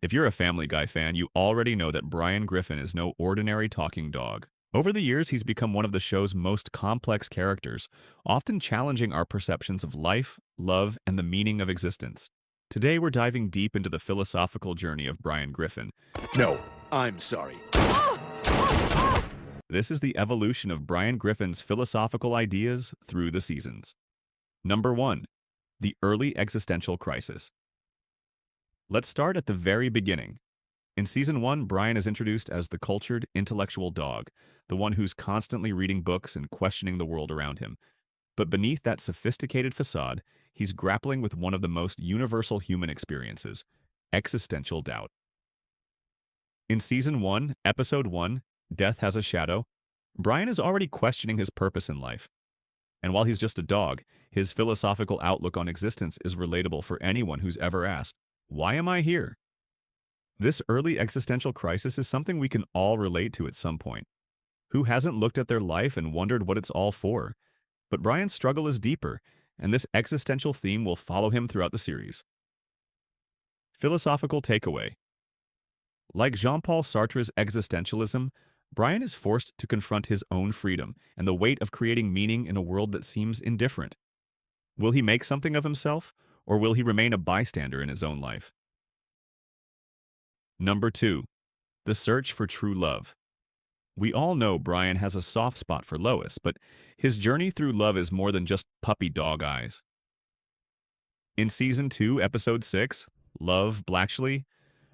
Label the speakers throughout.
Speaker 1: If you're a Family Guy fan, you already know that Brian Griffin is no ordinary talking dog. Over the years, he's become one of the show's most complex characters, often challenging our perceptions of life, love, and the meaning of existence. Today, we're diving deep into the philosophical journey of Brian Griffin.
Speaker 2: No, I'm sorry.
Speaker 1: This is the evolution of Brian Griffin's philosophical ideas through the seasons. Number 1. The early existential crisis. Let's start at the very beginning. In Season 1, Brian is introduced as the cultured, intellectual dog, the one who's constantly reading books and questioning the world around him. But beneath that sophisticated facade, he's grappling with one of the most universal human experiences, existential doubt. In Season 1, Episode 1, Death Has a Shadow, Brian is already questioning his purpose in life. And while he's just a dog, his philosophical outlook on existence is relatable for anyone who's ever asked, "Why am I here?" This early existential crisis is something we can all relate to at some point. Who hasn't looked at their life and wondered what it's all for? But Brian's struggle is deeper, and this existential theme will follow him throughout the series. Philosophical takeaway. Like Jean-Paul Sartre's existentialism, Brian is forced to confront his own freedom and the weight of creating meaning in a world that seems indifferent. Will he make something of himself, or will he remain a bystander in his own life? Number 2. The search for true love. We all know Brian has a soft spot for Lois, but his journey through love is more than just puppy dog eyes. In Season 2, Episode 6, Love, Blatchley,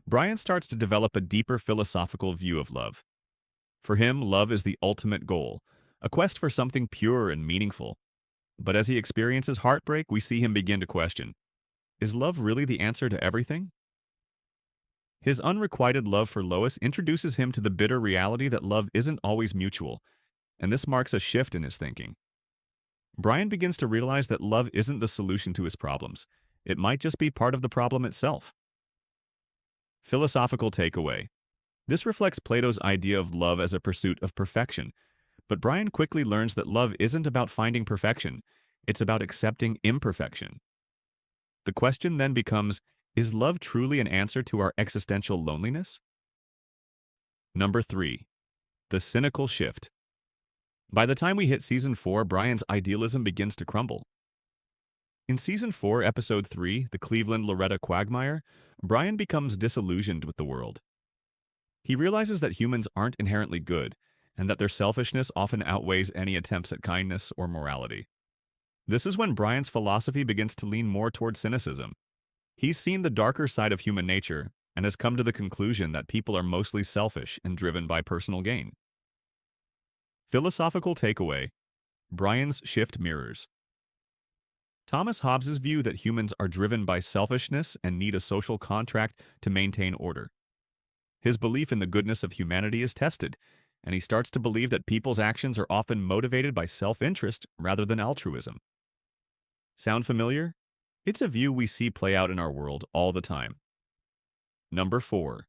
Speaker 1: Brian starts to develop a deeper philosophical view of love. For him, love is the ultimate goal, a quest for something pure and meaningful. But as he experiences heartbreak, we see him begin to question, is love really the answer to everything? His unrequited love for Lois introduces him to the bitter reality that love isn't always mutual, and this marks a shift in his thinking. Brian begins to realize that love isn't the solution to his problems. It might just be part of the problem itself. Philosophical takeaway. This reflects Plato's idea of love as a pursuit of perfection, but Brian quickly learns that love isn't about finding perfection, it's about accepting imperfection. The question then becomes, is love truly an answer to our existential loneliness? Number 3. The cynical shift. By the time we hit Season 4, Brian's idealism begins to crumble. In Season 4, Episode 3, The Cleveland Loretta Quagmire, Brian becomes disillusioned with the world. He realizes that humans aren't inherently good, and that their selfishness often outweighs any attempts at kindness or morality. This is when Brian's philosophy begins to lean more toward cynicism. He's seen the darker side of human nature and has come to the conclusion that people are mostly selfish and driven by personal gain. Philosophical takeaway. Brian's shift mirrors Thomas Hobbes's view that humans are driven by selfishness and need a social contract to maintain order. His belief in the goodness of humanity is tested, and he starts to believe that people's actions are often motivated by self-interest rather than altruism. Sound familiar? It's a view we see play out in our world all the time. Number 4.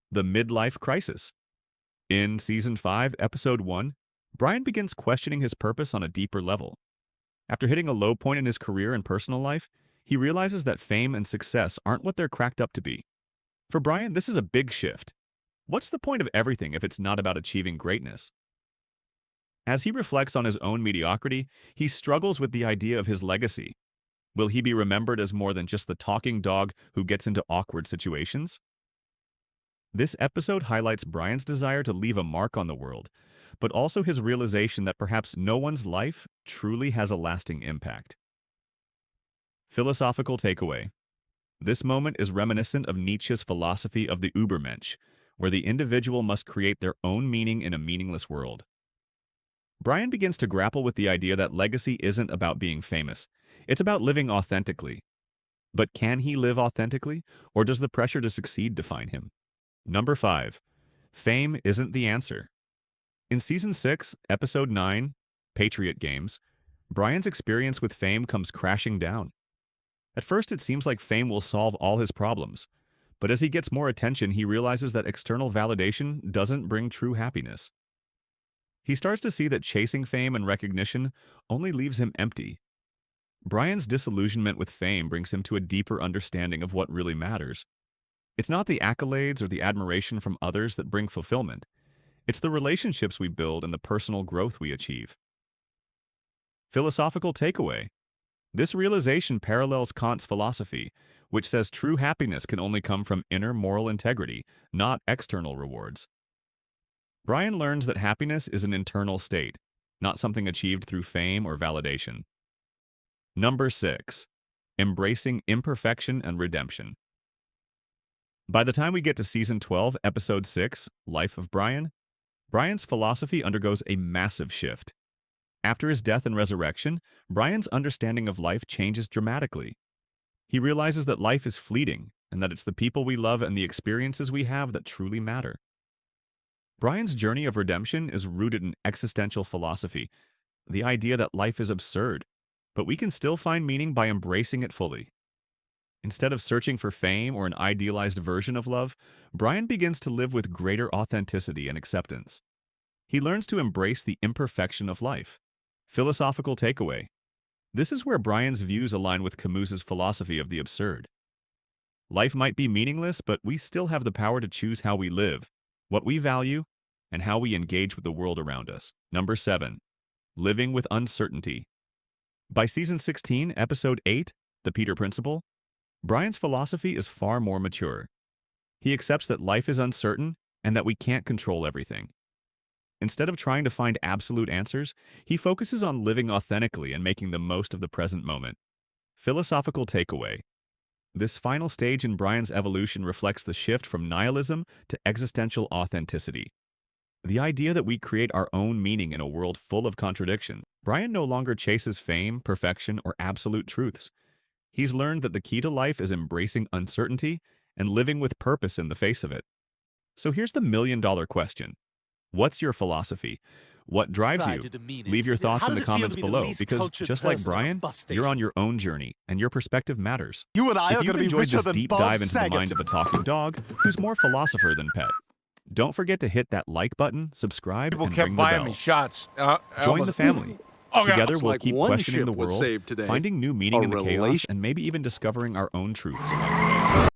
Speaker 1: The midlife crisis. In Season 5, Episode 1, Brian begins questioning his purpose on a deeper level. After hitting a low point in his career and personal life, he realizes that fame and success aren't what they're cracked up to be. For Brian, this is a big shift. What's the point of everything if it's not about achieving greatness? As he reflects on his own mediocrity, he struggles with the idea of his legacy. Will he be remembered as more than just the talking dog who gets into awkward situations? This episode highlights Brian's desire to leave a mark on the world, but also his realization that perhaps no one's life truly has a lasting impact. Philosophical takeaway. This moment is reminiscent of Nietzsche's philosophy of the Übermensch, where the individual must create their own meaning in a meaningless world. Brian begins to grapple with the idea that legacy isn't about being famous. It's about living authentically. But can he live authentically, or does the pressure to succeed define him? Number 5. Fame isn't the answer. In Season 6, Episode 9, Patriot Games, Brian's experience with fame comes crashing down. At first, it seems like fame will solve all his problems, but as he gets more attention, he realizes that external validation doesn't bring true happiness. He starts to see that chasing fame and recognition only leaves him empty. Brian's disillusionment with fame brings him to a deeper understanding of what really matters. It's not the accolades or the admiration from others that bring fulfillment. It's the relationships we build and the personal growth we achieve. Philosophical takeaway. This realization parallels Kant's philosophy, which says true happiness can only come from inner moral integrity, not external rewards. Brian learns that happiness is an internal state, not something achieved through fame or validation. Number 6. Embracing imperfection and redemption. By the time we get to Season 12, Episode 6, Life of Brian, Brian's philosophy undergoes a massive shift. After his death and resurrection, Brian's understanding of life changes dramatically. He realizes that life is fleeting and that it's the people we love and the experiences we have that truly matter. Brian's journey of redemption is rooted in existential philosophy, the idea that life is absurd, but we can still find meaning by embracing it fully. Instead of searching for fame or an idealized version of love, Brian begins to live with greater authenticity and acceptance. He learns to embrace the imperfection of life. Philosophical takeaway. This is where Brian's views align with Camus's philosophy of the absurd. Life might be meaningless, but we still have the power to choose how we live, what we value, and how we engage with the world around us. Number 7. Living with uncertainty. By Season 16, Episode 8, The Peter Principle, Brian's philosophy is far more mature. He accepts that life is uncertain and that we can't control everything. Instead of trying to find absolute answers, he focuses on living authentically and making the most of the present moment. Philosophical takeaway. This final stage in Brian's evolution reflects the shift from nihilism to existential authenticity. The idea that we create our own meaning in a world full of contradiction. Brian no longer chases fame, perfection, or absolute truths. He's learned that the key to life is embracing uncertainty and living with purpose in the face of it. So here's the million-dollar question. What's your philosophy? What drives you? Leave your thoughts in the comments below, because just like Brian, you're on your own journey, and your perspective matters.
Speaker 3: You and I
Speaker 1: If
Speaker 3: are
Speaker 1: you've
Speaker 3: going to be
Speaker 1: enjoyed
Speaker 3: richer
Speaker 1: this
Speaker 3: than
Speaker 1: deep
Speaker 3: Bob
Speaker 1: dive into the
Speaker 3: Saget.
Speaker 1: mind of a talking dog, who's more philosopher than pet, don't forget to hit that like button, subscribe,
Speaker 4: People
Speaker 1: and
Speaker 4: kept
Speaker 1: ring the
Speaker 4: buying
Speaker 1: bell.
Speaker 4: me shots.
Speaker 1: Join the family.
Speaker 4: Okay.
Speaker 1: Together,
Speaker 2: Looks
Speaker 1: we'll
Speaker 2: like
Speaker 1: keep
Speaker 2: one
Speaker 1: questioning the
Speaker 2: ship was
Speaker 1: world,
Speaker 2: saved today.
Speaker 1: finding new meaning
Speaker 2: A
Speaker 1: in the chaos,
Speaker 2: relation-
Speaker 1: and maybe even discovering our own truths.